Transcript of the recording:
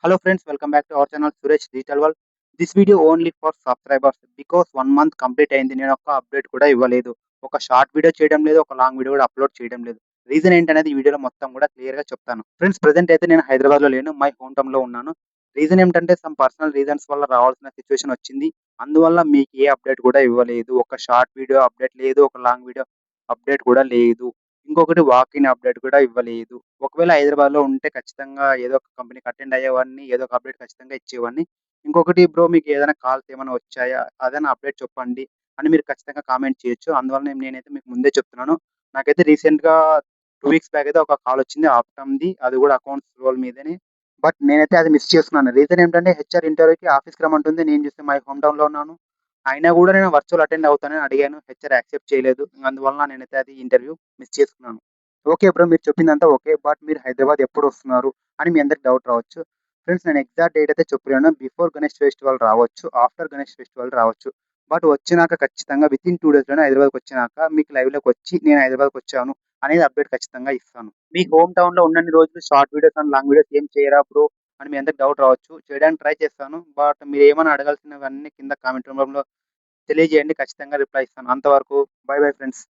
Hello friends, welcome back to our channel Suresh Digital World. This video only for subscribers because 1 month complete అయింది. నేను ఒక update కూడా ఇవ్వలేదు. ఒక short video చేయడం లేదు. ఒక లాంగ్ వీడియో కూడా అప్లోడ్ చేయడం లేదు. రీజన్ ఏంటనేది ఈ వీడియోలో మొత్తం కూడా క్లియర్‌గా చెప్తాను. ఫ్రెండ్స్ ప్రెజెంట్ అయితే నేను హైదరాబాద్‌లో లేను. మై హోమ్ టౌన్‌లో ఉన్నాను. రీజన్ ఏమిటంటే సమ్ పర్సనల్ రీజన్స్ వల్ల రావాల్సిన సిట్యుయేషన్ వచ్చింది. అందువల్ల మీకు ఏ అప్డేట్ కూడా ఇవ్వలేదు. ఒక షార్ట్ వీడియో అప్డేట్ లేదు. ఒక లాంగ్ వీడియో అప్డేట్ కూడా లేదు. ఇంకొకటి వాక్ ఇన్ అప్డేట్ కూడా ఇవ్వలేదు. ఒకవేళ హైదరాబాద్‌లో ఉంటే ఖచ్చితంగా ఏదో ఒక కంపెనీకి అటెండ్ అయ్యేవాడిని. ఏదో ఒక అప్డేట్ ఖచ్చితంగా ఇచ్చేవాడిని. ఇంకొకటి బ్రో మీకు ఏదైనా కాల్స్ ఏమైనా వచ్చాయా? అదేనా అప్డేట్ చెప్పండి అని మీరు ఖచ్చితంగా కామెంట్ చేయొచ్చు. అందువల్ల నేనైతే మీకు ముందే చెప్తున్నాను. నాకైతే రీసెంట్‌గా 2 వీక్స్ బ్యాక్ అయితే ఒక కాల్ వచ్చింది ఆప్టమ్‌ది. అది కూడా అకౌంట్స్ రోల్ మీదనే. బట్ నేనైతే అది మిస్ చేసుకున్నాను. రీజన్ ఏంటంటే హెచ్ఆర్ ఇంటర్వ్యూకి ఆఫీస్‌కి రమ్మంటుంది. నేను చూస్తే మై హోమ్ టౌన్‌లో ఉన్నాను. అయినా కూడా నేను వర్చువల్ అటెండ్ అవుతానని అడిగాను. హెచ్ఆర్ యాక్సెప్ట్ చేయలేదు. అందువలన నేనైతే అది ఇంటర్వ్యూ మిస్ చేసుకున్నాను. Okay bro. మీరు చెప్పిందంతా ఓకే. బట్ మీరు హైదరాబాద్ ఎప్పుడొస్తున్నారు అని మీ అందరికి డౌట్ రావచ్చు. ఫ్రెండ్స్ నేను ఎగ్జాక్ట్ డేట్ అయితే చెప్పలేను. బిఫోర్ గణేష్ ఫెస్టివల్ రావచ్చు. ఆఫ్టర్ గణేష్ ఫెస్టివల్ రావచ్చు. బట్ వచ్చినాక ఖచ్చితంగా వితిన్ 2 డేస్‌లోనే హైదరాబాద్‌కొచ్చినాక మీకు లైవ్‌లోకొచ్చి నేను హైదరాబాద్‌కొచ్చాను అనేది అప్డేట్ ఖచ్చితంగా ఇస్తాను. మీ హోమ్ టౌన్‌లో ఉన్నన్ని రోజులు short videos and long videos ఏం చేయరా బ్రో అని మీ అందరికి డౌట్ రావచ్చు. చేయడానికి ట్రై చేస్తాను. బట్ మీరేమన్నా అడగాల్సినవన్నీ కింద కామెంట్ రూపంలో తెలియజేయండి. ఖచ్చితంగా రిప్లై ఇస్తాను. అంతవరకు బై బై ఫ్రెండ్స్.